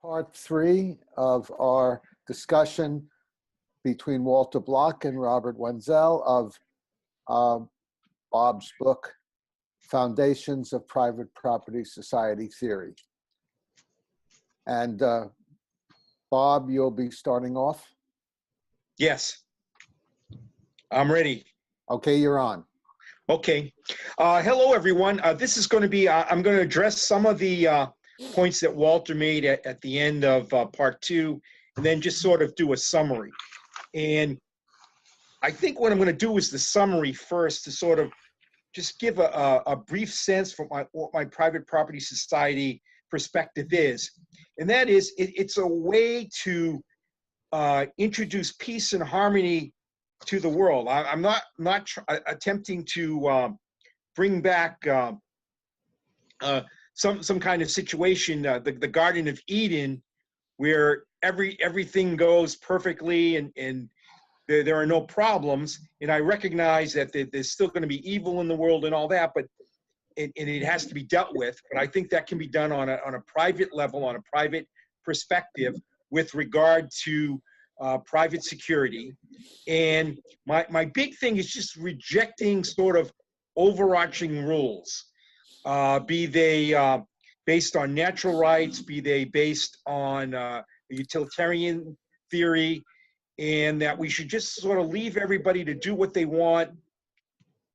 Part three of our discussion between Walter Block and Robert Wenzel of Bob's book, Foundations of Private Property Society Theory. And Bob, you'll be starting off? Yes, I'm ready. Okay, you're on. Okay. Hello, everyone. This is going to be, I'm going to address some of the points that Walter made at the end of part two, and then just sort of do a summary. And I think what I'm going to do is the summary first to sort of just give a brief sense for what my private property society perspective is. And that is, it's a way to introduce peace and harmony to the world. I'm not attempting to bring back some kind of situation, the Garden of Eden, where everything goes perfectly and there are no problems. And I recognize that there's still going to be evil in the world and all that, but it has to be dealt with. But I think that can be done on a private level, on a private perspective, with regard to private security. And my big thing is just rejecting sort of overarching rules, be they based on natural rights, be they based on utilitarian theory, and that we should just sort of leave everybody to do what they want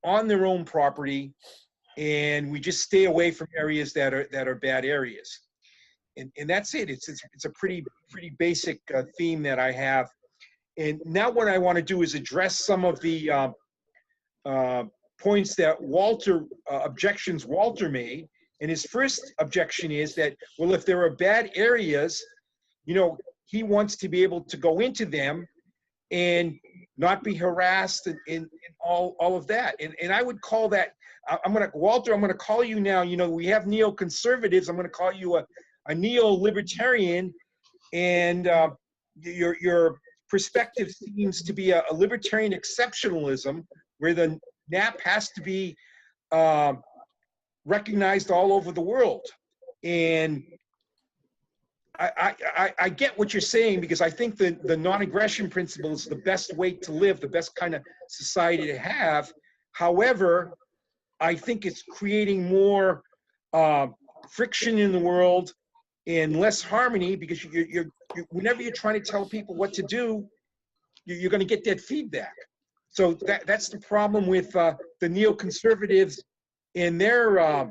on their own property, and we just stay away from areas that are bad areas. And that's it. It's a pretty basic theme that I have. And now what I want to do is address some of the points that objections Walter made. And his first objection is that, well, if there are bad areas, he wants to be able to go into them and not be harassed and all of that. And I would call that, Walter, I'm going to call you now, we have neoconservatives. I'm going to call you a neo-libertarian, and your perspective seems to be a libertarian exceptionalism, where the NAP has to be recognized all over the world. And I get what you're saying, because I think the non-aggression principle is the best way to live, the best kind of society to have. However, I think it's creating more friction in the world and less harmony, because you're whenever you're trying to tell people what to do, you're going to get that feedback. So that's the problem with the neoconservatives and their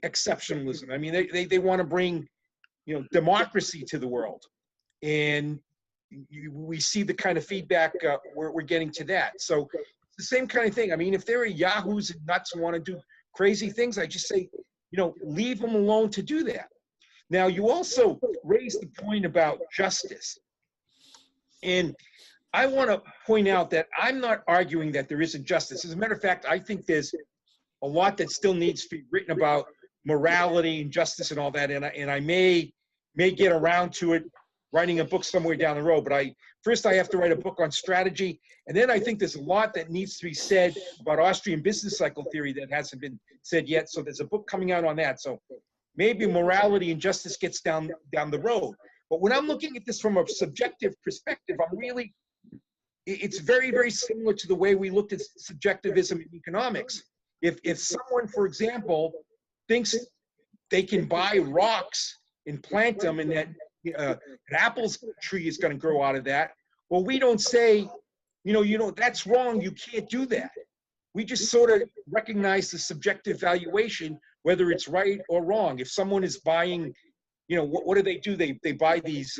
exceptionalism. I mean, they want to bring democracy to the world, and we see the kind of feedback we're getting to that. So it's the same kind of thing. I mean, if there are yahoos and nuts who want to do crazy things, I just say, leave them alone to do that. Now, you also raised the point about justice. And I want to point out that I'm not arguing that there isn't justice. As a matter of fact, I think there's a lot that still needs to be written about morality and justice and all that. And I may get around to it, writing a book somewhere down the road. But first I have to write a book on strategy. And then I think there's a lot that needs to be said about Austrian business cycle theory that hasn't been said yet. So there's a book coming out on that. So maybe morality and justice gets down the road. But when I'm looking at this from a subjective perspective, it's very, very similar to the way we looked at subjectivism in economics. If someone, for example, thinks they can buy rocks and plant them, and that an apple tree is going to grow out of that, well, we don't say, that's wrong, you can't do that. We just sort of recognize the subjective valuation, whether it's right or wrong. If someone is buying, what do? They buy these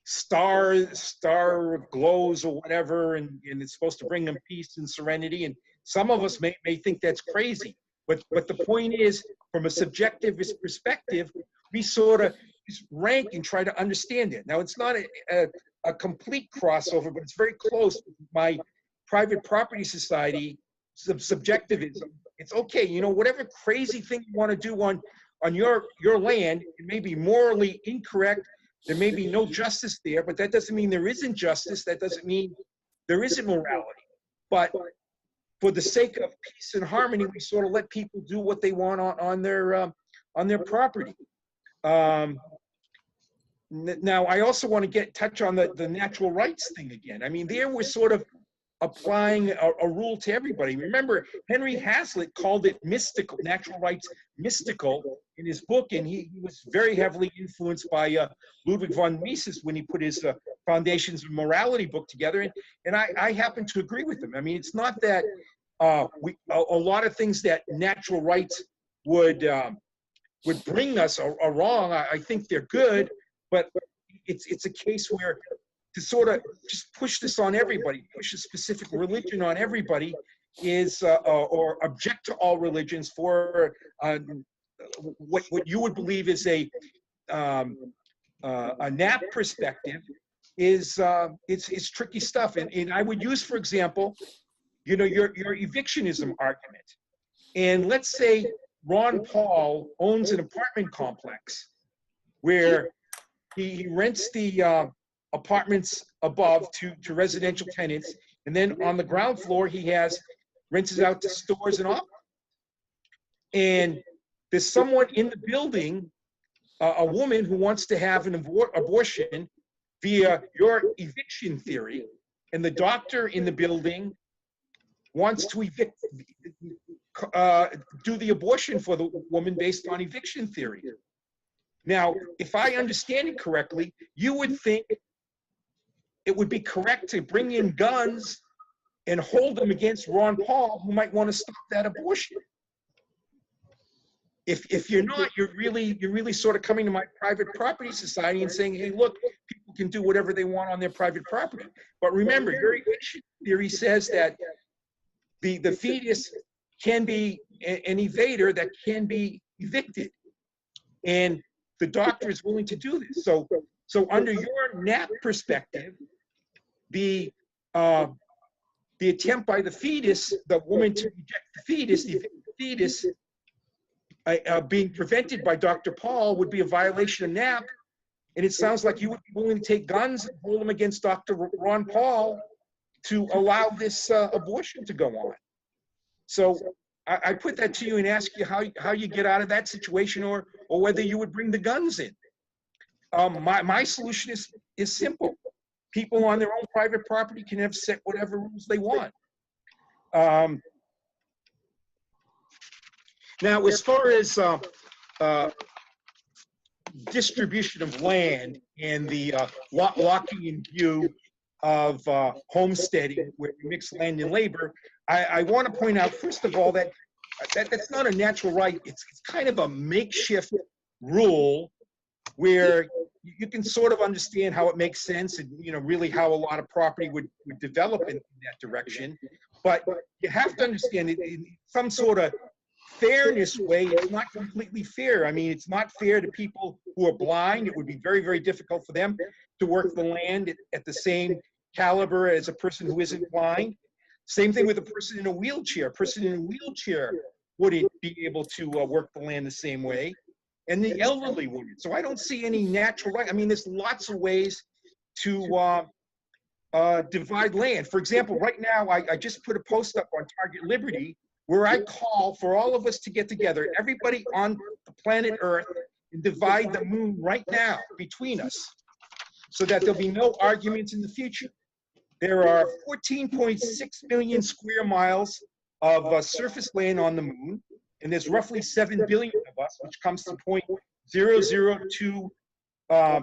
star glows or whatever, and it's supposed to bring them peace and serenity. And some of us may think that's crazy. But the point is, from a subjectivist perspective, we sort of just rank and try to understand it. Now, it's not a complete crossover, but it's very close. My private property society subjectivism. It's okay, whatever crazy thing you want to do on your land, it may be morally incorrect. There may be no justice there, but that doesn't mean there isn't justice. That doesn't mean there isn't morality. But for the sake of peace and harmony, we sort of let people do what they want on their property. Now, I also want to touch on the natural rights thing again. I mean, there we're sort of applying a rule to everybody. Remember, Henry Hazlitt called it mystical, natural rights mystical in his book, and he was very heavily influenced by Ludwig von Mises when he put his Foundations of Morality book together. And I happen to agree with him. I mean, it's not that a lot of things that natural rights would bring us are wrong. I think they're good, but it's a case where to sort of just push this on everybody, push a specific religion on everybody is, or object to all religions for what you would believe is a NAP perspective is it's tricky stuff. And I would use, for example, you know, your evictionism argument. And let's say Ron Paul owns an apartment complex where he rents the apartments above to residential tenants, and then on the ground floor he rents it out to stores and offices. And there's someone in the building, a woman who wants to have an abortion via your eviction theory, and the doctor in the building wants to do the abortion for the woman based on eviction theory. Now, if I understand it correctly, you would think it would be correct to bring in guns and hold them against Ron Paul, who might want to stop that abortion. If you're not, you're really sort of coming to my private property society and saying, hey, look, people can do whatever they want on their private property. But remember, your eviction theory says that the fetus can be an evader that can be evicted. And the doctor is willing to do this. So under your NAP perspective, the attempt by the fetus, the woman to reject the fetus being prevented by Dr. Paul would be a violation of NAP. And it sounds like you would be willing to take guns and hold them against Dr. Ron Paul to allow this abortion to go on. So I put that to you and ask you how you get out of that situation, or whether you would bring the guns in. My solution is simple. People on their own private property can have set whatever rules they want. Now, as far as distribution of land and the locking in view of homesteading, where we mix land and labor, I want to point out, first of all, that's not a natural right. It's kind of a makeshift rule where you can sort of understand how it makes sense, and really how a lot of property would develop in that direction. But you have to understand it in some sort of fairness way. It's not completely fair. I mean, it's not fair to people who are blind. It would be very, very difficult for them to work the land at the same caliber as a person who isn't blind. Same thing with a person in a wheelchair. A person in a wheelchair wouldn't be able to work the land the same way, and the elderly wouldn't. So I don't see any natural right. I mean, there's lots of ways to divide land. For example, right now, I just put a post up on Target Liberty where I call for all of us to get together, everybody on the planet Earth, and divide the moon right now between us, so that there'll be no arguments in the future. There are 14.6 million square miles of surface land on the moon, and there's roughly 7 billion of us, which comes to 0.002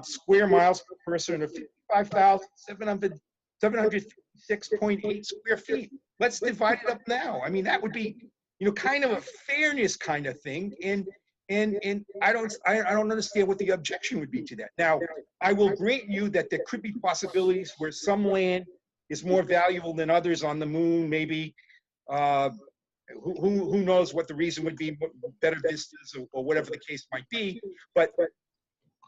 square miles per person, or 55,756.8 square feet. Let's divide it up now. I mean, that would be, kind of a fairness kind of thing, and I don't understand what the objection would be to that. Now, I will grant you that there could be possibilities where some land is more valuable than others on the moon. Maybe who knows what the reason would be, better vistas or whatever the case might be. But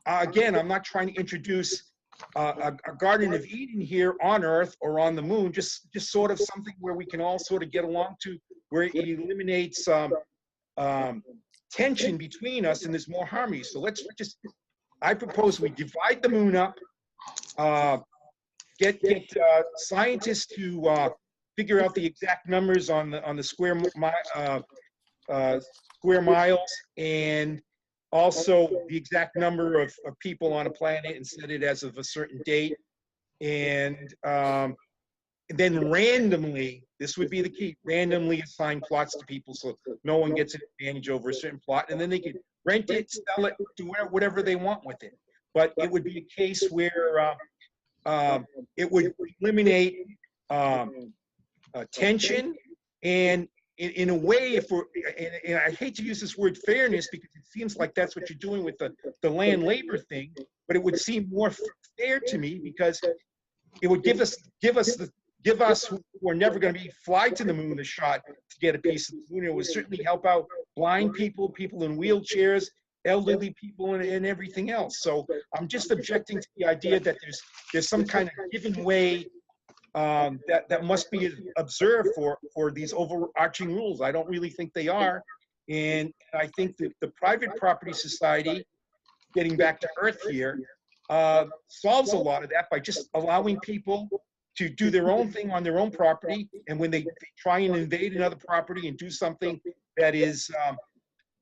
again, I'm not trying to introduce a Garden of Eden here on Earth or on the moon. Just sort of something where we can all sort of get along to, where it eliminates tension between us and there's more harmony. So I propose we divide the moon up, get scientists to figure out the exact numbers on the square miles, and also the exact number of people on a planet and set it as of a certain date. And then randomly, this would be the key, randomly assign plots to people so no one gets an advantage over a certain plot. And then they could rent it, sell it, do whatever they want with it. But it would be a case where it would eliminate tension, and in a way, if we're, and I hate to use this word fairness because it seems like that's what you're doing with the land labor thing, but it would seem more fair to me because it would give us who are never going to be fly to the moon a shot to get a piece of the moon. It would certainly help out blind people, people in wheelchairs, elderly people, and everything else. So I'm just objecting to the idea that there's some kind of given way that must be observed for these overarching rules. I don't really think they are. And I think that the private property society, getting back to earth here, solves a lot of that by just allowing people to do their own thing on their own property. And when they try and invade another property and do something that is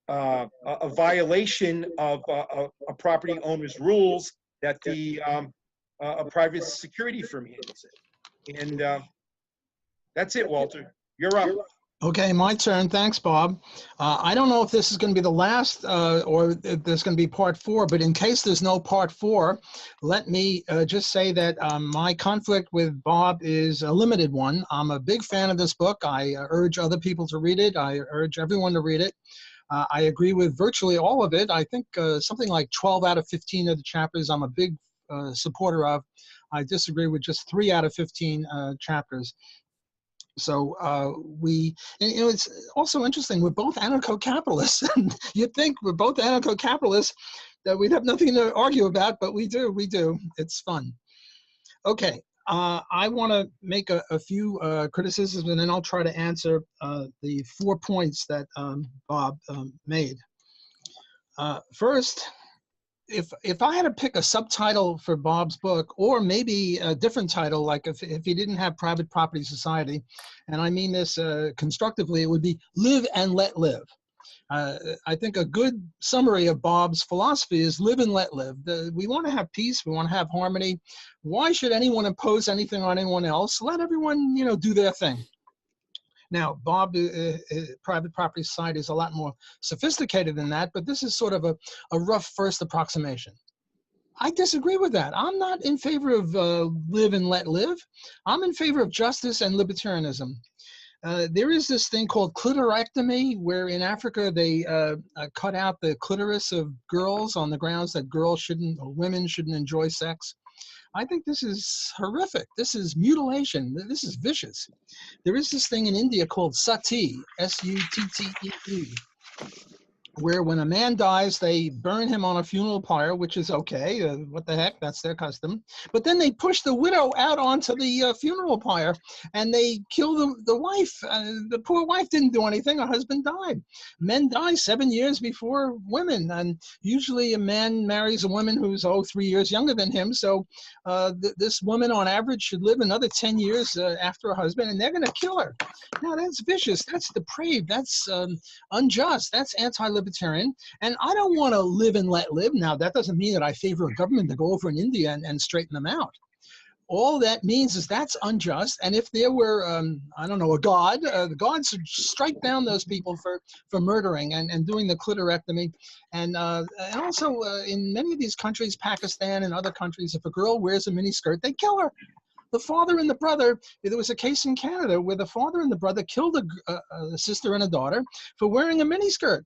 a violation of a property owner's rules, that a private security firm handles it. And that's it, Walter. You're up. Okay, my turn. Thanks, Bob. I don't know if this is going to be the last or if there's going to be part 4, but in case there's no part 4, let me just say that my conflict with Bob is a limited one. I'm a big fan of this book. I urge other people to read it. I urge everyone to read it. I agree with virtually all of it. I think something like 12 out of 15 of the chapters I'm a big supporter of. I disagree with just 3 out of 15 chapters. So and, you know, it's also interesting. We're both anarcho-capitalists. You'd think we're both anarcho-capitalists that we'd have nothing to argue about, but we do. We do. It's fun. Okay. I want to make a few criticisms, and then I'll try to answer the 4 points that Bob made. First, if I had to pick a subtitle for Bob's book, or maybe a different title, like if he didn't have Private Property Society, and I mean this constructively, it would be Live and Let Live. I think a good summary of Bob's philosophy is live and let live. We want to have peace. We want to have harmony. Why should anyone impose anything on anyone else? Let everyone, you know, do their thing. Now, Bob, Private Property Society is a lot more sophisticated than that, but this is sort of a rough first approximation. I disagree with that. I'm not in favor of live and let live. I'm in favor of justice and libertarianism. There is this thing called clitorectomy, where in Africa they cut out the clitoris of girls on the grounds that girls shouldn't, or women shouldn't enjoy sex. I think this is horrific. This is mutilation. This is vicious. There is this thing in India called sati, S-U-T-T-E-E, where when a man dies, they burn him on a funeral pyre, which is okay. What the heck? That's their custom. But then they push the widow out onto the funeral pyre, and they kill the wife. The poor wife didn't do anything. Her husband died. Men die 7 years before women, and usually a man marries a woman who's 3 years younger than him. So this woman, on average, should live another 10 years after her husband, and they're going to kill her. Now, that's vicious. That's depraved. That's unjust. That's anti-libertarian. And I don't want to live and let live. Now, that doesn't mean that I favor a government to go over in India and straighten them out. All that means is that's unjust. And if there were, I don't know, a god, the gods should strike down those people for murdering and doing the clitorectomy. And also in many of these countries, Pakistan and other countries, if a girl wears a miniskirt, they kill her. The father and the brother, there was a case in Canada where the father and the brother killed a sister and a daughter for wearing a miniskirt.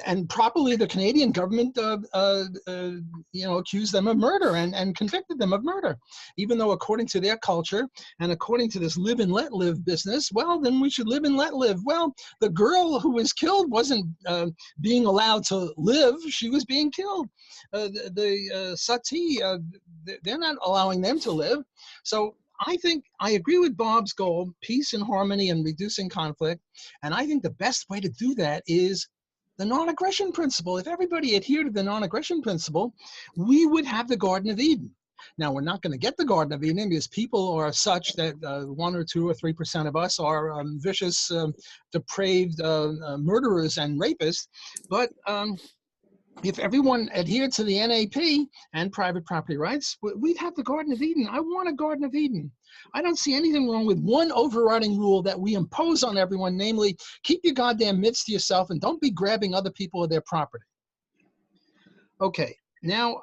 And properly, the Canadian government, accused them of murder and convicted them of murder, even though according to their culture and according to this live and let live business, well, then we should live and let live. Well, the girl who was killed wasn't being allowed to live; she was being killed. The Sati, they're not allowing them to live. So I think I agree with Bob's goal, peace and harmony and reducing conflict. And I think the best way to do that is the non-aggression principle. If everybody adhered to the non-aggression principle, we would have the Garden of Eden. Now, we're not going to get the Garden of Eden because people are such that 1 or 2 or 3% of us are vicious, depraved murderers and rapists. But if everyone adhered to the NAP and private property rights, we'd have the Garden of Eden. I want a Garden of Eden. I don't see anything wrong with one overriding rule that we impose on everyone, namely, keep your goddamn mitts to yourself and don't be grabbing other people of their property. Okay, now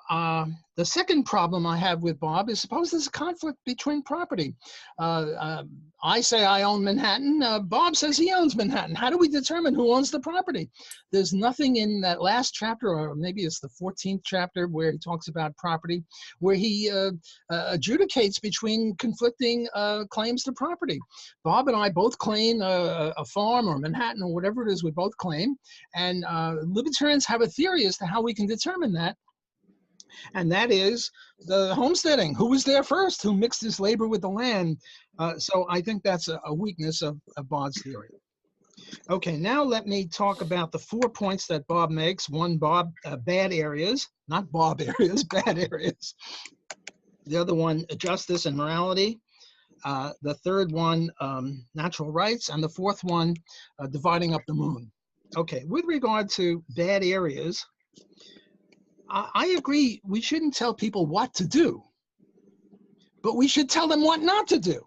the second problem I have with Bob is suppose there's a conflict between property. I say I own Manhattan. Bob says he owns Manhattan. How do we determine who owns the property? There's nothing in that last chapter, or maybe it's the 14th chapter, where he talks about property, where he adjudicates between conflicting claims to property. Bob and I both claim a farm or Manhattan or whatever it is we both claim, and libertarians have a theory as to how we can determine that. And that is the homesteading. Who was there first? Who mixed his labor with the land? So I think that's a weakness of Bob's theory. Okay, now let me talk about the 4 points that Bob makes. One, Bob, bad areas, not Bob areas, bad areas. The other one, justice and morality. The third one, natural rights. And the fourth one, dividing up the moon. Okay, with regard to bad areas, I agree we shouldn't tell people what to do, but we should tell them what not to do.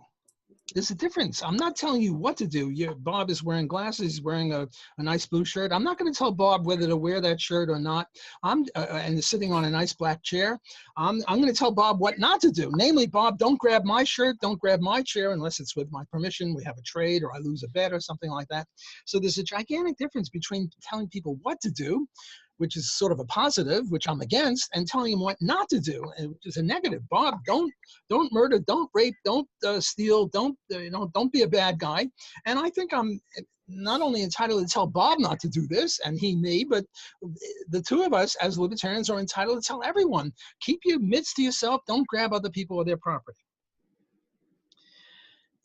There's a difference. I'm not telling you what to do. Bob is wearing glasses, he's wearing a nice blue shirt. I'm not going to tell Bob whether to wear that shirt or not. And sitting on a nice black chair. I'm going to tell Bob what not to do. Namely, Bob, don't grab my shirt, don't grab my chair unless it's with my permission. We have a trade or I lose a bet or something like that. So there's a gigantic difference between telling people what to do, which is sort of a positive, which I'm against, and telling him what not to do, which is a negative. Bob, don't murder, don't rape, don't steal, don't be a bad guy. And I think I'm not only entitled to tell Bob not to do this, and he me, but the two of us as libertarians are entitled to tell everyone, keep your mitts to yourself, don't grab other people or their property.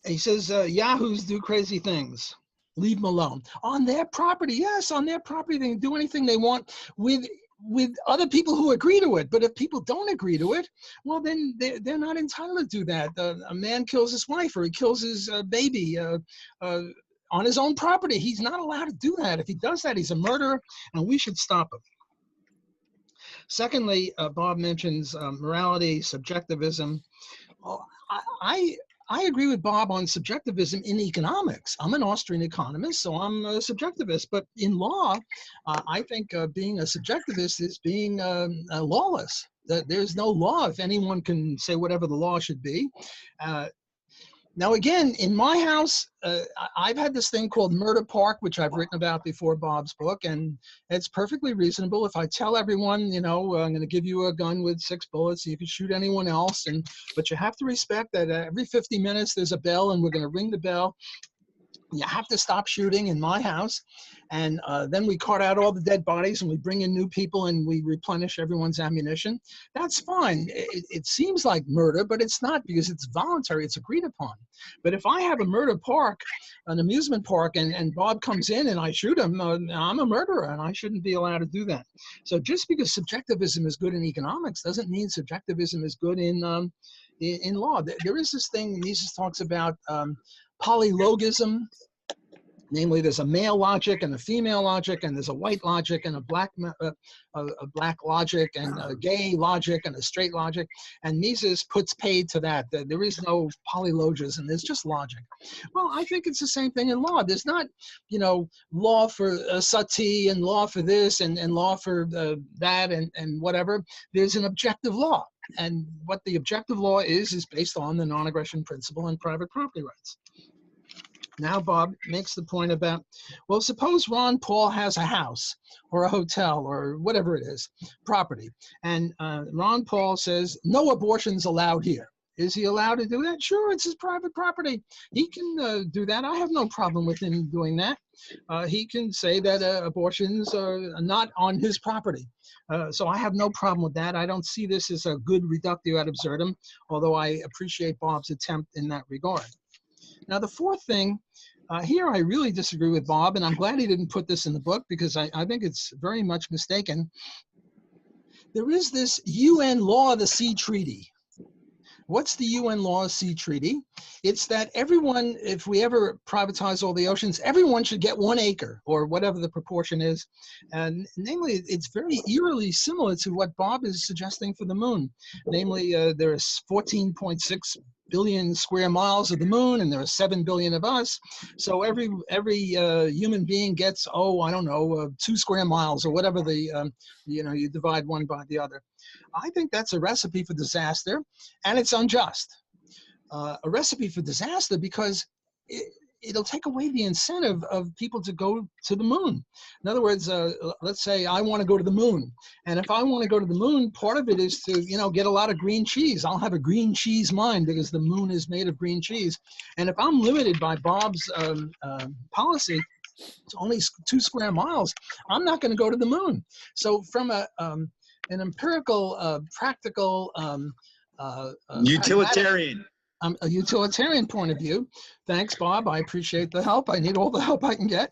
He says, yahoos do crazy things. Leave them alone. On their property, yes, on their property, they can do anything they want with other people who agree to it. But if people don't agree to it, well, then they're not entitled to do that. A man kills his wife or he kills his baby on his own property. He's not allowed to do that. If he does that, he's a murderer, and we should stop him. Secondly, Bob mentions morality, subjectivism. I agree with Bob on subjectivism in economics. I'm an Austrian economist, so I'm a subjectivist. But in law, I think being a subjectivist is being lawless. There's no law if anyone can say whatever the law should be. Now, again, in my house, I've had this thing called Murder Park, which I've written about before Bob's book, and it's perfectly reasonable. If I tell everyone, I'm going to give you a gun with 6 bullets, you can shoot anyone else, but you have to respect that every 50 minutes there's a bell, and we're going to ring the bell. You have to stop shooting in my house. And then we cart out all the dead bodies and we bring in new people and we replenish everyone's ammunition. That's fine. It seems like murder, but it's not because it's voluntary. It's agreed upon. But if I have a murder park, an amusement park, and Bob comes in and I shoot him, I'm a murderer and I shouldn't be allowed to do that. So just because subjectivism is good in economics doesn't mean subjectivism is good in law. There is this thing Mises talks about, polylogism. Namely, there's a male logic and a female logic, and there's a white logic and a black logic, and a gay logic and a straight logic. And Mises puts paid to that. There is no polylogism. There's just logic. Well, I think it's the same thing in law. There's not, law for sati and law for this and law for that and whatever. There's an objective law. And what the objective law is based on the non-aggression principle and private property rights. Now Bob makes the point about, well, suppose Ron Paul has a house or a hotel or whatever it is, property, and Ron Paul says, no abortions allowed here. Is he allowed to do that? Sure, it's his private property. He can do that. I have no problem with him doing that. He can say that abortions are not on his property. So I have no problem with that. I don't see this as a good reductio ad absurdum, although I appreciate Bob's attempt in that regard. Now, the fourth thing, here I really disagree with Bob, and I'm glad he didn't put this in the book because I think it's very much mistaken. There is this UN Law of the Sea Treaty. What's the UN Laws Sea Treaty? It's that everyone, if we ever privatize all the oceans, everyone should get 1 acre or whatever the proportion is. And namely, it's very eerily similar to what Bob is suggesting for the moon. Namely, there's 14.6 billion square miles of the moon, and there are 7 billion of us. So every human being gets, oh, I don't know, 2 square miles or whatever the, you divide one by the other. I think that's a recipe for disaster, and it's unjust. A recipe for disaster because it'll take away the incentive of people to go to the moon. In other words, let's say I want to go to the moon. And if I want to go to the moon, part of it is to, get a lot of green cheese. I'll have a green cheese mind because the moon is made of green cheese. And if I'm limited by Bob's policy, it's only 2 square miles, I'm not going to go to the moon. So from an empirical, practical, utilitarian. A utilitarian point of view. Thanks, Bob. I appreciate the help. I need all the help I can get.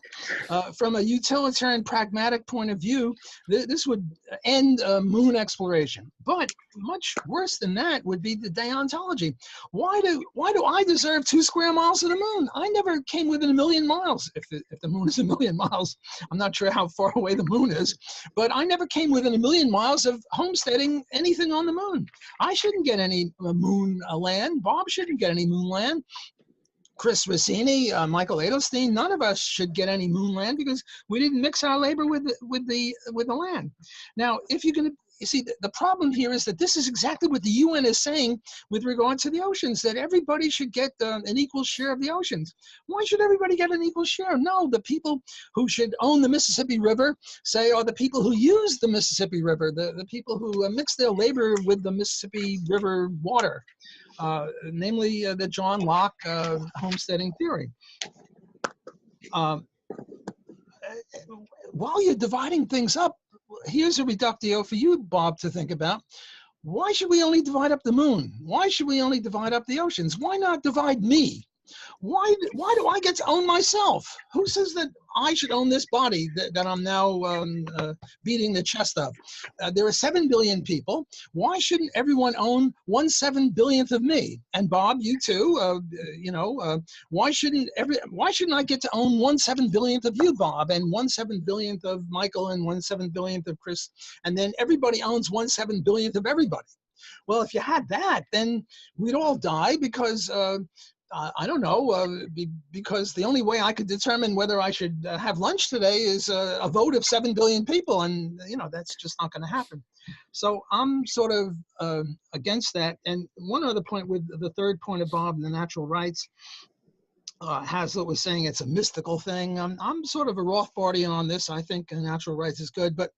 From a utilitarian, pragmatic point of view, this would end moon exploration. But much worse than that would be the deontology. Why do I deserve 2 square miles of the moon? I never came within 1 million miles. If the moon is 1 million miles, I'm not sure how far away the moon is, but I never came within 1 million miles of homesteading anything on the moon. I shouldn't get any moon land. Bob shouldn't get any moon land. Chris Rossini, Michael Edelstein, none of us should get any moon land because we didn't mix our labor with the land. Now, if you're going to, you see, the problem here is that this is exactly what the UN is saying with regard to the oceans, that everybody should get an equal share of the oceans. Why should everybody get an equal share? No, the people who should own the Mississippi River, say, are the people who use the Mississippi River, the people who mix their labor with the Mississippi River water. Namely the John Locke homesteading theory. While you're dividing things up, here's a reductio for you, Bob, to think about. Why should we only divide up the moon? Why should we only divide up the oceans? Why not divide me? Why do I get to own myself? Who says that I should own this body that I'm now beating the chest of? There are 7 billion people. Why shouldn't everyone own 1/7 billionth of me? And Bob, you too. Why shouldn't I get to own 1/7 billionth of you, Bob, and 1/7 billionth of Michael, and 1/7 billionth of Chris, and then everybody owns 1/7 billionth of everybody? Well, if you had that, then we'd all die because. I don't know, because the only way I could determine whether I should have lunch today is a vote of 7 billion people, and that's just not going to happen. So I'm sort of against that. And one other point with the third point of Bob, the natural rights, Hazlitt was saying it's a mystical thing. I'm sort of a Rothbardian on this. I think natural rights is good, but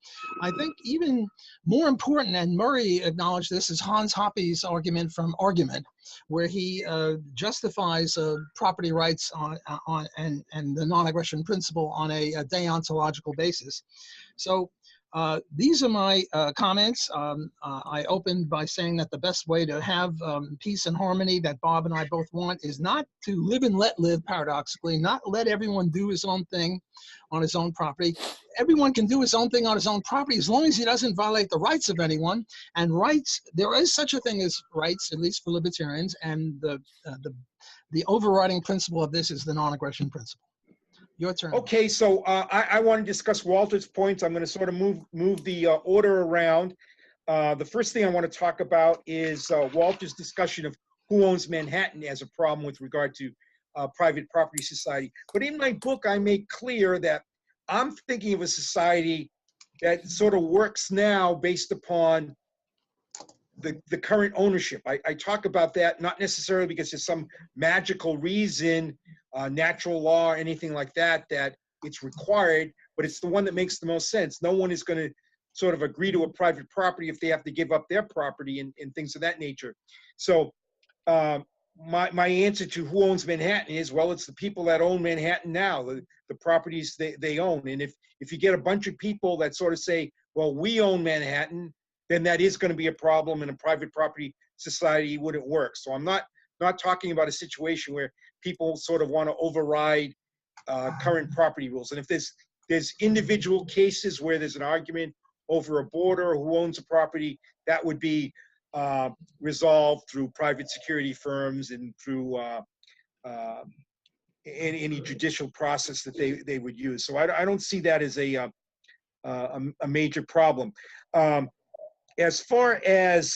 I think even more important, and Murray acknowledged this, is Hans Hoppe's argument from Argument, where he justifies property rights and the non-aggression principle on a deontological basis. So these are my comments. I opened by saying that the best way to have peace and harmony that Bob and I both want is not to live and let live, paradoxically, not let everyone do his own thing on his own property. Everyone can do his own thing on his own property as long as he doesn't violate the rights of anyone. And rights, there is such a thing as rights, at least for libertarians, and the overriding principle of this is the non-aggression principle. Your turn. Okay, so I want to discuss Walter's points. I'm going to sort of move the order around. The first thing I want to talk about is Walter's discussion of who owns Manhattan as a problem with regard to private property society. But in my book, I make clear that I'm thinking of a society that sort of works now based upon the current ownership. I talk about that not necessarily because there's some magical reason, natural law or anything like that, that it's required, but it's the one that makes the most sense. No one is going to sort of agree to a private property if they have to give up their property and things of that nature. So my answer to who owns Manhattan is, well, it's the people that own Manhattan now, the properties they own. And if you get a bunch of people that sort of say, well, we own Manhattan, then that is going to be a problem, and a private property society wouldn't work. So I'm not talking about a situation where people sort of want to override current property rules. And if there's individual cases where there's an argument over a border or who owns a property, that would be resolved through private security firms and through any judicial process that they would use. So I don't see that as a major problem. As far as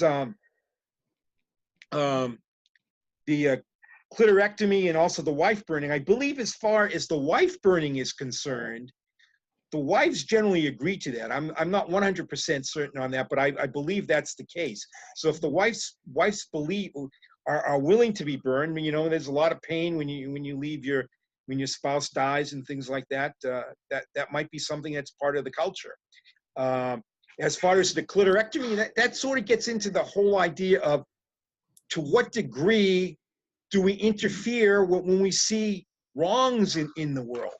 the clitorectomy and also the wife burning, I believe as far as the wife burning is concerned, the wives generally agree to that. I'm not 100% certain on that, but I believe that's the case. So if the wives believe are willing to be burned, you know, there's a lot of pain when you leave when your spouse dies and things like that. That might be something that's part of the culture. As far as the clitorectomy, that sort of gets into the whole idea of to what degree do we interfere when we see wrongs in the world?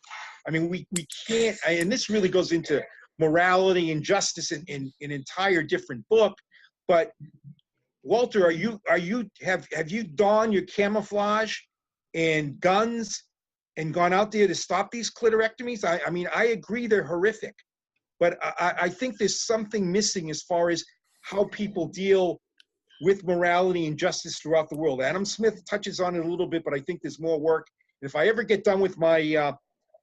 I mean, we can't, and this really goes into morality and justice in an entire different book. But Walter, have you donned your camouflage and guns and gone out there to stop these clitorectomies? I mean, I agree they're horrific, but I think there's something missing as far as how people deal with morality and justice throughout the world. Adam Smith touches on it a little bit, but I think there's more work. If I ever get done with my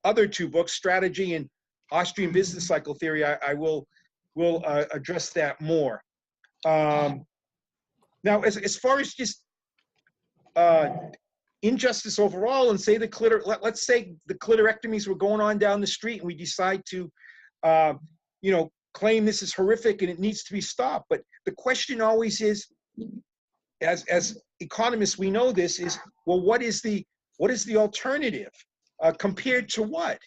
other two books, Strategy and Austrian Business Cycle Theory, I will address that more. Now, as far as just injustice overall, and say let's say the clitorectomies were going on down the street, and we decide to, claim this is horrific and it needs to be stopped. But the question always is, as economists, we know this is, well, what is the alternative compared to what?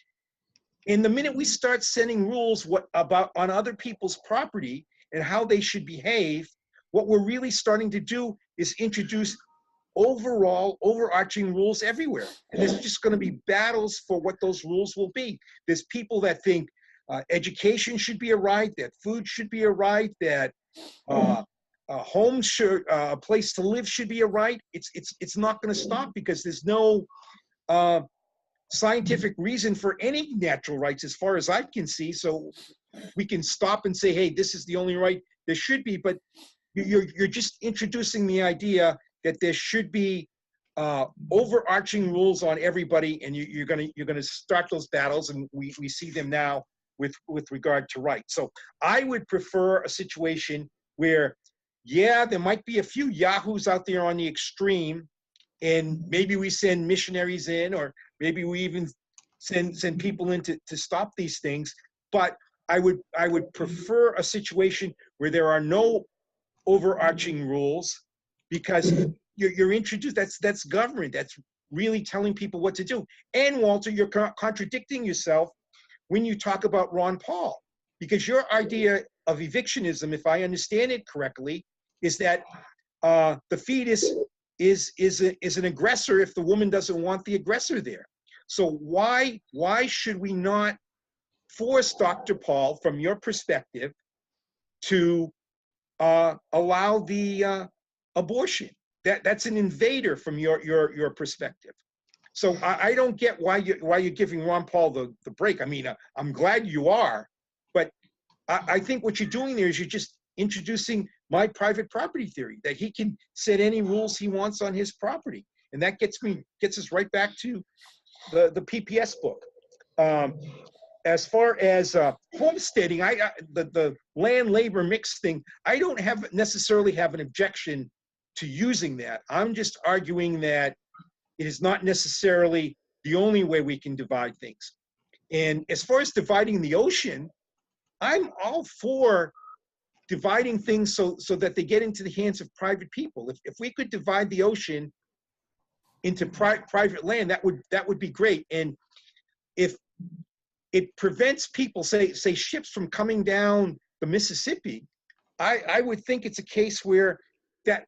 And the minute we start setting rules on other people's property and how they should behave, what we're really starting to do is introduce overarching rules everywhere. And there's just going to be battles for what those rules will be. There's people that think education should be a right, that food should be a right, that a home a place to live should be a right. It's not going to stop because there's no scientific reason for any natural rights as far as I can see. So we can stop and say, hey, this is the only right there should be, but you're just introducing the idea that there should be overarching rules on everybody, and you're gonna start those battles, and we see them now with regard to rights. So I would prefer a situation where, yeah, there might be a few yahoos out there on the extreme, and maybe we send missionaries in, or maybe we even send people in to stop these things. But I would prefer a situation where there are no overarching rules, because you're introduced, that's government, that's really telling people what to do. And Walter, you're contradicting yourself when you talk about Ron Paul, because your idea of evictionism, if I understand it correctly, is that the fetus is an aggressor if the woman doesn't want the aggressor there. So why should we not force Dr. Paul, from your perspective, to allow the abortion? That's an invader from your perspective. So I don't get why you're giving Ron Paul the break. I mean, I'm glad you are, but I think what you're doing there is you're just introducing my private property theory, that he can set any rules he wants on his property, and that gets us right back to the PPS book. As far as homesteading, the land labor mix thing, I don't necessarily have an objection to using that. I'm just arguing that it is not necessarily the only way we can divide things. And as far as dividing the ocean, I'm all for dividing things so that they get into the hands of private people. If we could divide the ocean into private land, that would be great. And if it prevents people, say ships, from coming down the Mississippi, I would think it's a case where that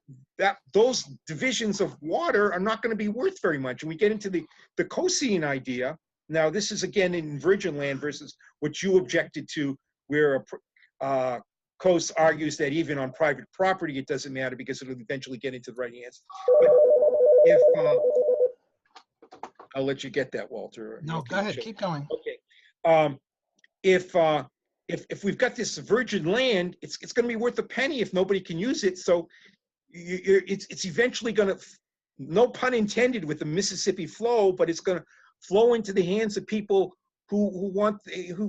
those divisions of water are not going to be worth very much. And we get into the Coasian idea. Now, this is again in virgin land versus what you objected to, where Coase argues that even on private property it doesn't matter because it'll eventually get into the right hands. But if I'll let you get that, Walter. No, go ahead, keep going. Okay. If if we've got this virgin land, it's going to be worth a penny if nobody can use it. So it's eventually going to, no pun intended with the Mississippi flow, but it's going to flow into the hands of people who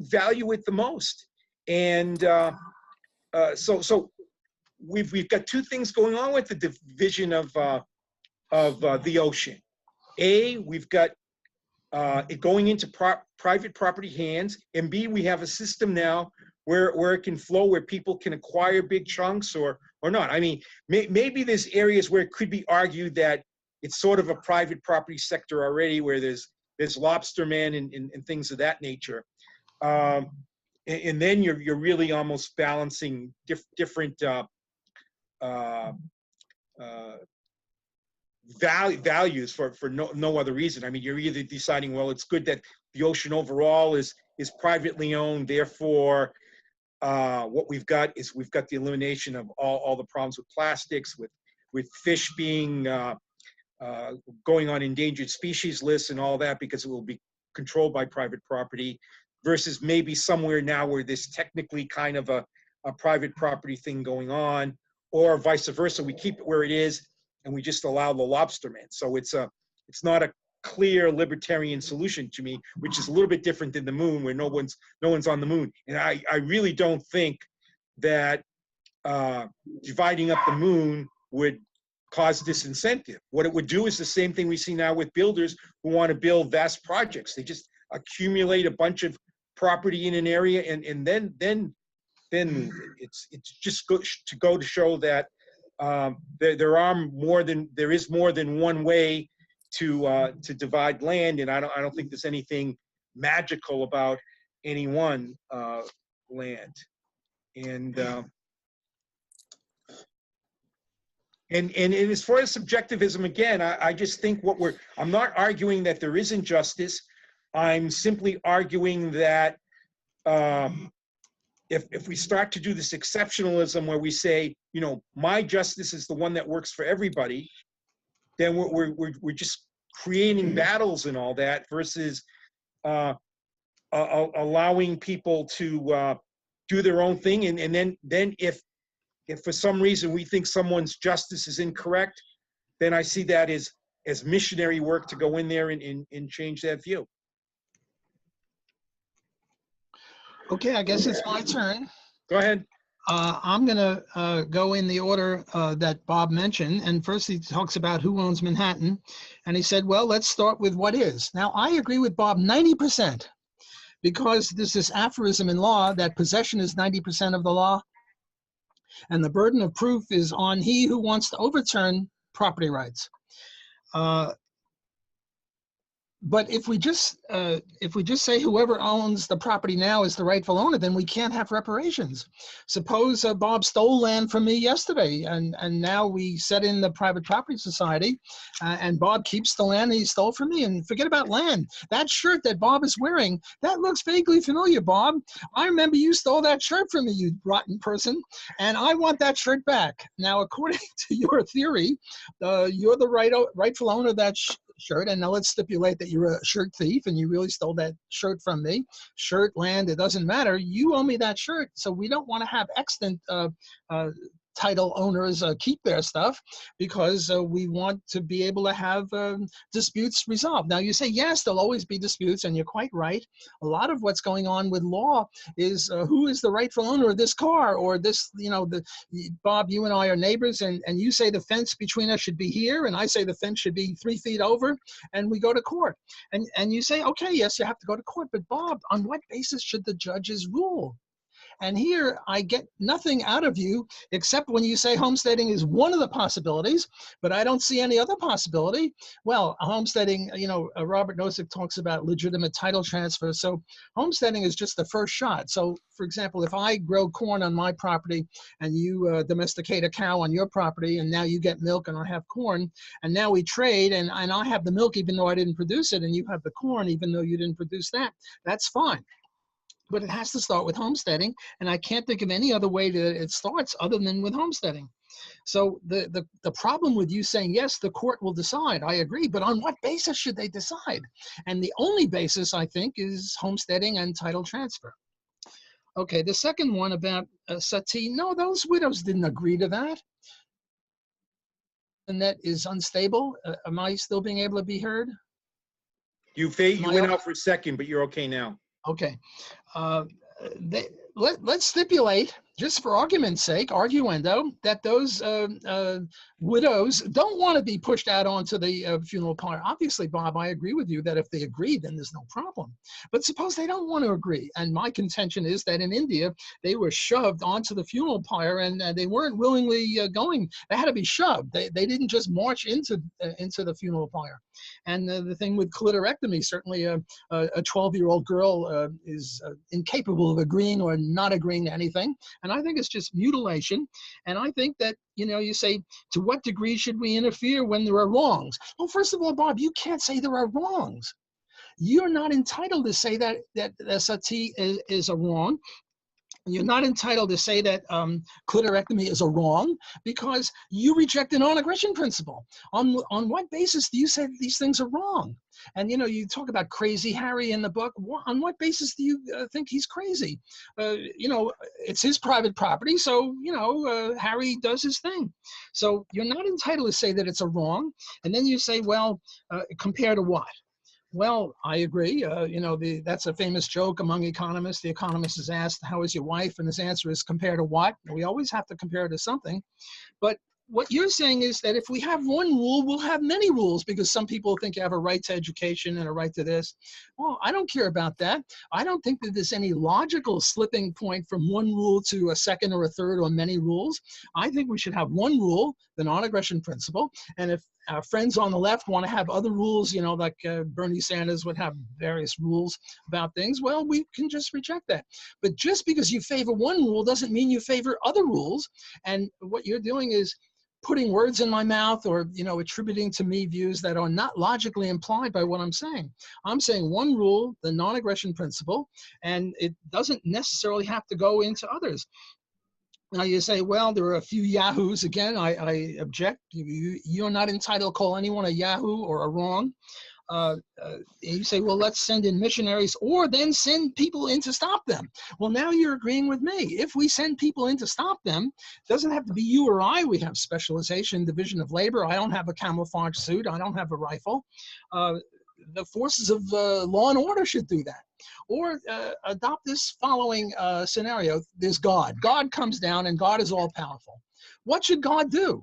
value it the most. And so we've got two things going on with the division of the ocean. We've got it going into private property hands, and B, we have a system now where it can flow, where people can acquire big chunks or not. I mean, maybe there's areas where it could be argued that it's sort of a private property sector already, where there's lobstermen and things of that nature. And then you're really almost balancing different values for no other reason. I mean, you're either deciding, well, it's good that the ocean overall is privately owned, therefore what we've got the elimination of all the problems with plastics, with fish being going on endangered species lists and all that, because it will be controlled by private property, versus maybe somewhere now where there's technically kind of a private property thing going on, or vice versa. We keep it where it is and we just allow the lobstermen. So it's not a clear libertarian solution to me, which is a little bit different than the moon, where no one's on the moon. And I really don't think that dividing up the moon would cause disincentive. What it would do is the same thing we see now with builders who want to build vast projects. They just accumulate a bunch of property in an area and then move it. It's just to show that there is more than one way to divide land, and I don't think there's anything magical about any one land. And as far as subjectivism, again, I just think I'm not arguing that there isn't justice. I'm simply arguing that if we start to do this exceptionalism where we say, my justice is the one that works for everybody, then we're just creating battles and all that, versus allowing people to do their own thing. And then if for some reason we think someone's justice is incorrect, then I see that as missionary work to go in there and change that view. Okay, I guess it's my turn. Go ahead. I'm going to go in the order that Bob mentioned. And first he talks about who owns Manhattan. And he said, well, let's start with what is. Now, I agree with Bob 90%, because there's this aphorism in law that possession is 90% of the law. And the burden of proof is on he who wants to overturn property rights. But if we just say whoever owns the property now is the rightful owner, then we can't have reparations. Suppose Bob stole land from me yesterday, and now we set in the private property society, and Bob keeps the land he stole from me. And forget about land. That shirt that Bob is wearing, that looks vaguely familiar, Bob. I remember you stole that shirt from me, you rotten person, and I want that shirt back. Now, according to your theory, you're the rightful owner of that shirt, and now let's stipulate that you're a shirt thief and you really stole that shirt from me. Shirt, land, it doesn't matter. You owe me that shirt. So we don't want to have extant title owners keep their stuff, because we want to be able to have disputes resolved. Now you say, yes, there'll always be disputes, and you're quite right. A lot of what's going on with law is who is the rightful owner of this car, or this, Bob, you and I are neighbors, and you say the fence between us should be here, and I say the fence should be 3 feet over, and we go to court. And you say, okay, yes, you have to go to court, but Bob, on what basis should the judges rule? And here I get nothing out of you except when you say homesteading is one of the possibilities, but I don't see any other possibility. Well, homesteading, Robert Nozick talks about legitimate title transfer. So homesteading is just the first shot. So for example, if I grow corn on my property and you domesticate a cow on your property, and now you get milk and I have corn, and now we trade, and I have the milk even though I didn't produce it, and you have the corn even though you didn't produce that, that's fine. But it has to start with homesteading, and I can't think of any other way that it starts other than with homesteading. So the problem with you saying, yes, the court will decide, I agree, but on what basis should they decide? And the only basis, I think, is homesteading and title transfer. Okay, the second one about sati, no, those widows didn't agree to that. The net is unstable. Am I still being able to be heard? You Am I went out for a second, but you're okay now. okay? Uh, let's stipulate, just for argument's sake, arguendo, that those widows don't want to be pushed out onto the funeral pyre. Obviously, Bob, I agree with you that if they agree, then there's no problem. But suppose they don't want to agree. And my contention is that in India, they were shoved onto the funeral pyre, and they weren't willingly going. They had to be shoved. They didn't just march into the funeral pyre. And the thing with clitorectomy, certainly a 12-year-old girl is incapable of agreeing or not agreeing to anything. And I think it's just mutilation. And I think that, you say, to what degree should we interfere when there are wrongs? Well, first of all, Bob, you can't say there are wrongs. You're not entitled to say that sati is a wrong. You're not entitled to say that clitorectomy is a wrong, because you reject the non-aggression principle. On what basis do you say that these things are wrong? And you talk about Crazy Harry in the book. On what basis do you think he's crazy? It's his private property, so Harry does his thing. So you're not entitled to say that it's a wrong. And then you say, well, compare to what? Well, I agree. That's a famous joke among economists. The economist is asked, how is your wife? And his answer is, compare to what? We always have to compare to something. But what you're saying is that if we have one rule, we'll have many rules, because some people think you have a right to education and a right to this. Well, I don't care about that. I don't think that there's any logical slipping point from one rule to a second or a third or many rules. I think we should have one rule, the non-aggression principle. And if our friends on the left want to have other rules, like Bernie Sanders would have various rules about things, well, we can just reject that. But just because you favor one rule doesn't mean you favor other rules. And what you're doing is putting words in my mouth, or attributing to me views that are not logically implied by what I'm saying. I'm saying one rule, the non-aggression principle, and it doesn't necessarily have to go into others. Now you say, well, there are a few yahoos. Again, I object. You're not entitled to call anyone a yahoo or a wrong. You say, well, let's send in missionaries, or then send people in to stop them. Well, now you're agreeing with me. If we send people in to stop them, it doesn't have to be you or I. We have specialization, division of labor. I don't have a camouflage suit. I don't have a rifle. The forces of law and order should do that. Or adopt this following scenario. There's God. God comes down, and God is all powerful. What should God do?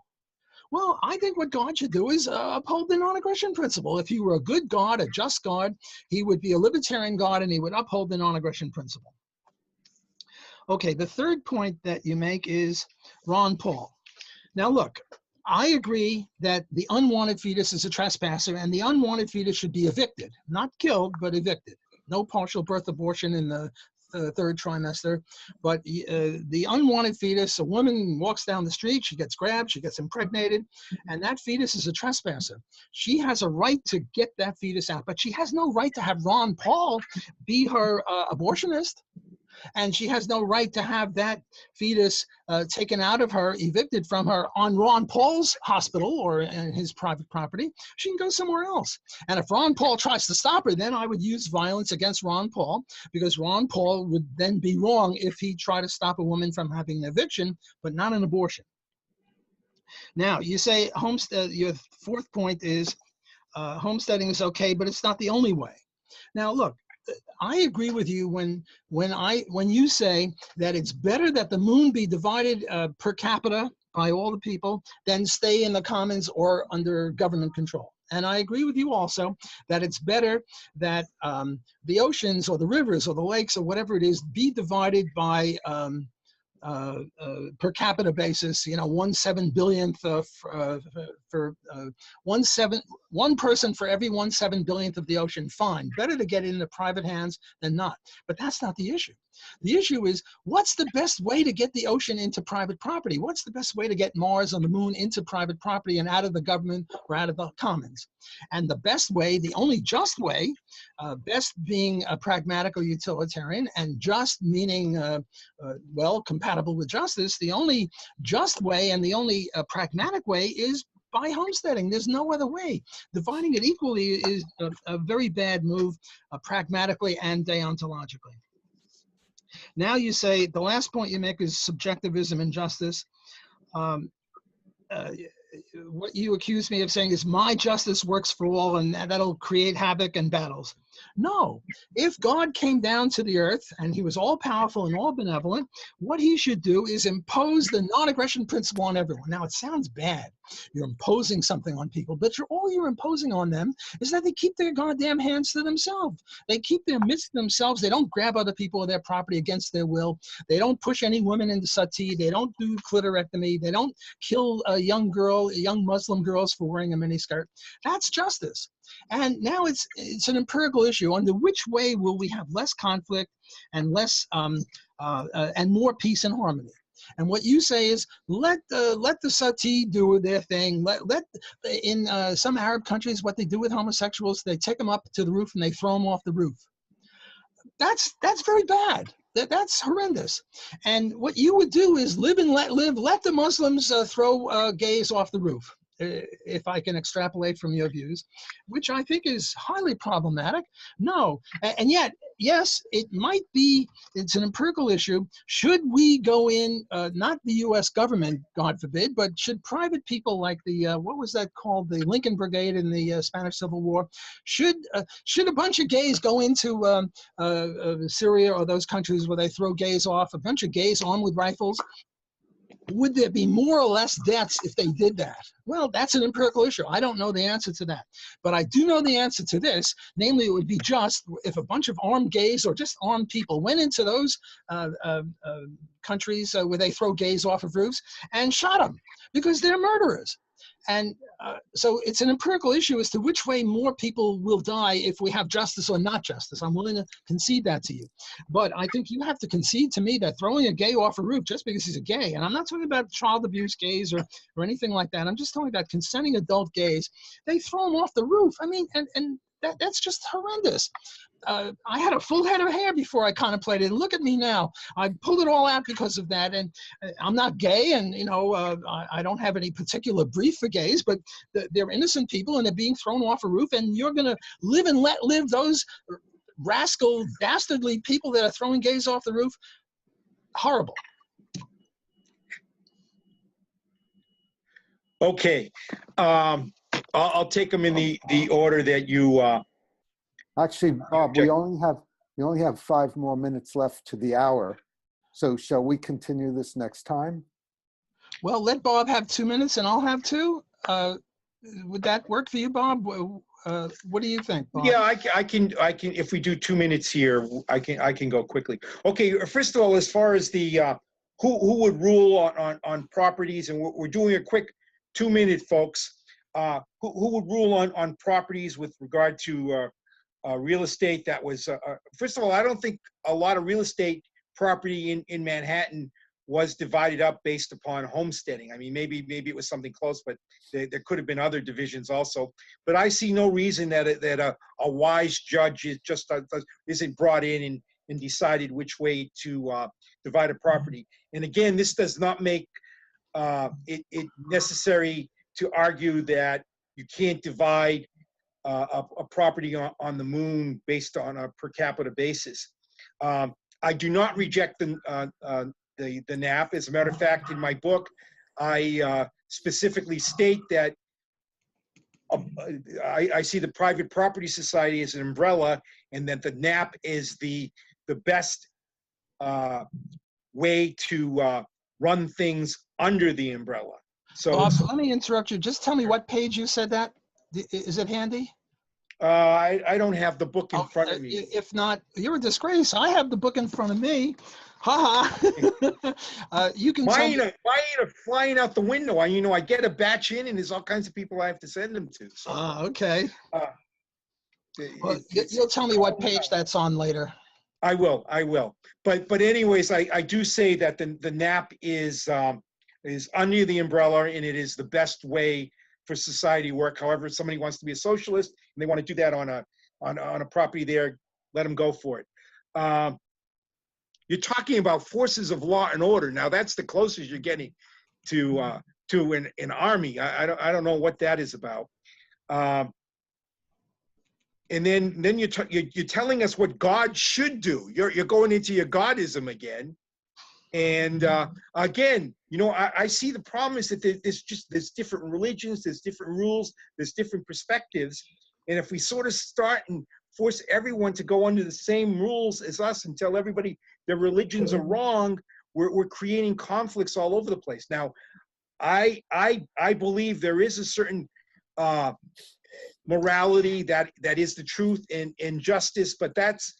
Well, I think what God should do is uphold the non-aggression principle. If he were a good God, a just God, he would be a libertarian God, and he would uphold the non-aggression principle. Okay, the third point that you make is Ron Paul. Now look, I agree that the unwanted fetus is a trespasser, and the unwanted fetus should be evicted. Not killed, but evicted. No partial birth abortion in the third trimester, but the unwanted fetus, a woman walks down the street, she gets grabbed, she gets impregnated, and that fetus is a trespasser. She has a right to get that fetus out, but she has no right to have Ron Paul be her abortionist. And she has no right to have that fetus taken out of her, evicted from her on Ron Paul's hospital or in his private property. She can go somewhere else. And if Ron Paul tries to stop her, then I would use violence against Ron Paul, because Ron Paul would then be wrong if he tried to stop a woman from having an eviction, but not an abortion. Now, you say homestead, your fourth point is homesteading is okay, but it's not the only way. Now, look, I agree with you when you say that it's better that the moon be divided per capita by all the people than stay in the commons or under government control. And I agree with you also that it's better that the oceans or the rivers or the lakes or whatever it is be divided by per capita basis, 1/7 billionth for 1 person for every 1/7 billionth of the ocean. Fine, better to get it into private hands than not. But that's not the issue. The issue is, what's the best way to get the ocean into private property? What's the best way to get Mars and the moon into private property and out of the government or out of the commons? And the best way, the only just way, best being pragmatic or utilitarian, and just meaning, well, compatible with justice, the only just way and the only pragmatic way is by homesteading. There's no other way. Dividing it equally is a very bad move, pragmatically and deontologically. Now you say the last point you make is subjectivism and justice. Um, uh, what you accuse me of saying is my justice works for all and that'll create havoc and battles. No, if God came down to the earth and he was all powerful and all benevolent, what he should do is impose the non-aggression principle on everyone. Now it sounds bad. You're imposing something on people, but all you're imposing on them is that they keep their goddamn hands to themselves. They keep their mitts to themselves. They don't grab other people or their property against their will. They don't push any women into sati. They don't do clitorectomy. They don't kill a young Muslim girls for wearing a miniskirt. That's justice. And now it's an empirical issue on which way will we have less conflict and less and more peace and harmony. And what you say is let the sati do their thing. In some Arab countries, what they do with homosexuals, they take them up to the roof and they throw them off the roof. That's very bad. That's horrendous. And what you would do is live and let live. Let the Muslims throw gays off the roof, if I can extrapolate from your views, which I think is highly problematic. No, and yet, yes, it might be, it's an empirical issue. Should we go in, not the US government, God forbid, but should private people like the, what was that called, the Lincoln Brigade in the Spanish Civil War, should a bunch of gays go into Syria or those countries where they throw gays off, a bunch of gays armed with rifles? Would there be more or less deaths if they did that? Well, that's an empirical issue. I don't know the answer to that. But I do know the answer to this. Namely, it would be just if a bunch of armed gays or just armed people went into those countries where they throw gays off of roofs and shot them because they're murderers. And so it's an empirical issue as to which way more people will die if we have justice or not justice. I'm willing to concede that to you. But I think you have to concede to me that throwing a gay off a roof just because he's a gay, and I'm not talking about child abuse gays or anything like that. I'm just talking about consenting adult gays. They throw them off the roof. I mean, and that's just horrendous. I had a full head of hair before I contemplated. And look at me now. I pulled it all out because of that. And I'm not gay, and I don't have any particular brief for gays, but they're innocent people, and they're being thrown off a roof. And you're going to live and let live those rascal, dastardly people that are throwing gays off the roof. Horrible. Okay, I'll take them in the order that you. Actually, Bob, we only have 5 more minutes left to the hour. So shall we continue this next time? Well, let Bob have 2 minutes and I'll have 2. Would that work for you, Bob? What do you think, Bob? Yeah, I can. If we do 2 minutes here, I can go quickly. Okay, first of all, as far as the who would rule on properties, and we're doing a quick 2-minute, folks. Who would rule on properties with regard to real estate? That was first of all, I don't think a lot of real estate property in Manhattan was divided up based upon homesteading. I mean, maybe it was something close, but there could have been other divisions also. But I see no reason that a wise judge isn't brought in and decided which way to divide a property. And again, this does not make it necessary to argue that you can't divide a property on the moon based on a per capita basis. I do not reject the NAP. As a matter of fact, in my book, I specifically state that I see the private property society as an umbrella, and that the NAP is the best way to run things under the umbrella. So, Bob, let me interrupt you. Just tell me what page you said that. Is it handy? I don't have the book in front of me. If not, you're a disgrace. I have the book in front of me. Ha ha. You can tell me. Mine are flying out the window. I get a batch in, and there's all kinds of people I have to send them to. So, okay. Well, you'll tell me what page that's on later. I will. But anyways, I do say that the NAP is under the umbrella, and it is the best way for society to work. However, if somebody wants to be a socialist and they want to do that on a property there, let them go for it. You're talking about forces of law and order. Now that's the closest you're getting to an army. I don't know what that is about. and then you're telling us what God should do. You're going into your Godism again. And again, you know, I see the problem is that there's different religions, there's different rules, there's different perspectives. And if we sort of start and force everyone to go under the same rules as us and tell everybody their religions are wrong, we're creating conflicts all over the place. Now, I believe there is a certain morality that is the truth and justice, but that's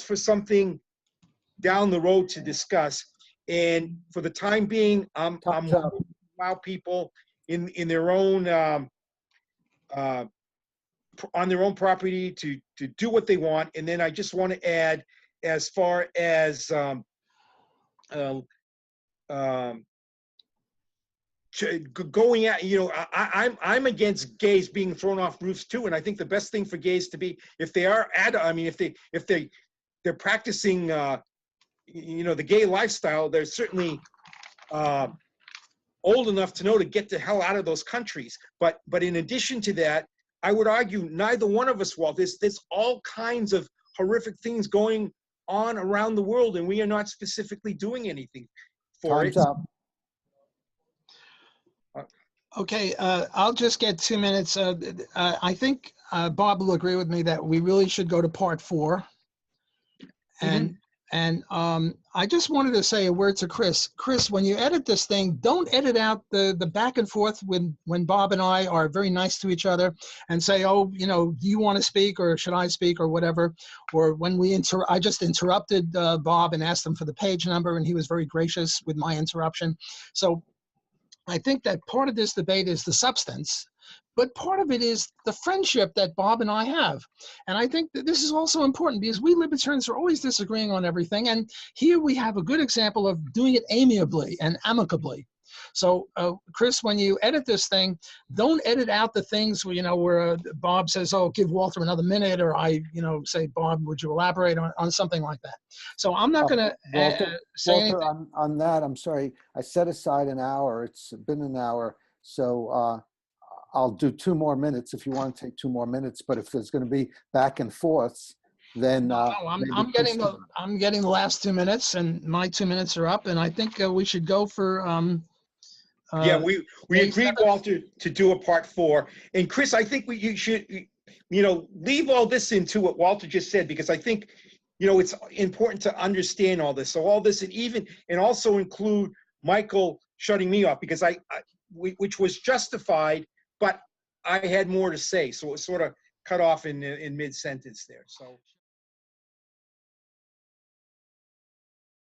for something down the road to discuss. And for the time being, I'm allow people in their own on their own property to do what they want. And then I just want to add, as far as going at, you know, I'm against gays being thrown off roofs too. And I think the best thing for gays to be, if they are if they're practicing you know, the gay lifestyle, they're certainly old enough to know to get the hell out of those countries. But in addition to that, I would argue neither one of us, Walt, there's all kinds of horrific things going on around the world, and we are not specifically doing anything for it. Time's up. Okay, I'll just get 2 minutes. I think Bob will agree with me that we really should go to part 4. And I just wanted to say a word to Chris. Chris, when you edit this thing, don't edit out the back and forth when Bob and I are very nice to each other and say, oh, you know, do you want to speak or should I speak or whatever? Or when I just interrupted Bob and asked him for the page number, and he was very gracious with my interruption. So I think that part of this debate is the substance, but part of it is the friendship that Bob and I have. And I think that this is also important because we libertarians are always disagreeing on everything. And here we have a good example of doing it amiably and amicably. So, Chris, when you edit this thing, don't edit out the things where, you know, where Bob says, oh, give Walter another minute, or I, you know, say, Bob, would you elaborate on something like that? So I'm not going to say anything. Walter, on that, I'm sorry. I set aside an hour. It's been an hour. So I'll do 2 more minutes if you want to take 2 more minutes. But if there's going to be back and forths, then no, I'm getting the last 2 minutes, and my 2 minutes are up. And I think we should go for. Yeah, we agreed, Walter, to do a part 4. And Chris, I think you should, you know, leave all this into what Walter just said, because I think, you know, it's important to understand all this. So all this, and also include Michael shutting me off, because which was justified, but I had more to say. So it was sort of cut off in mid-sentence there. So.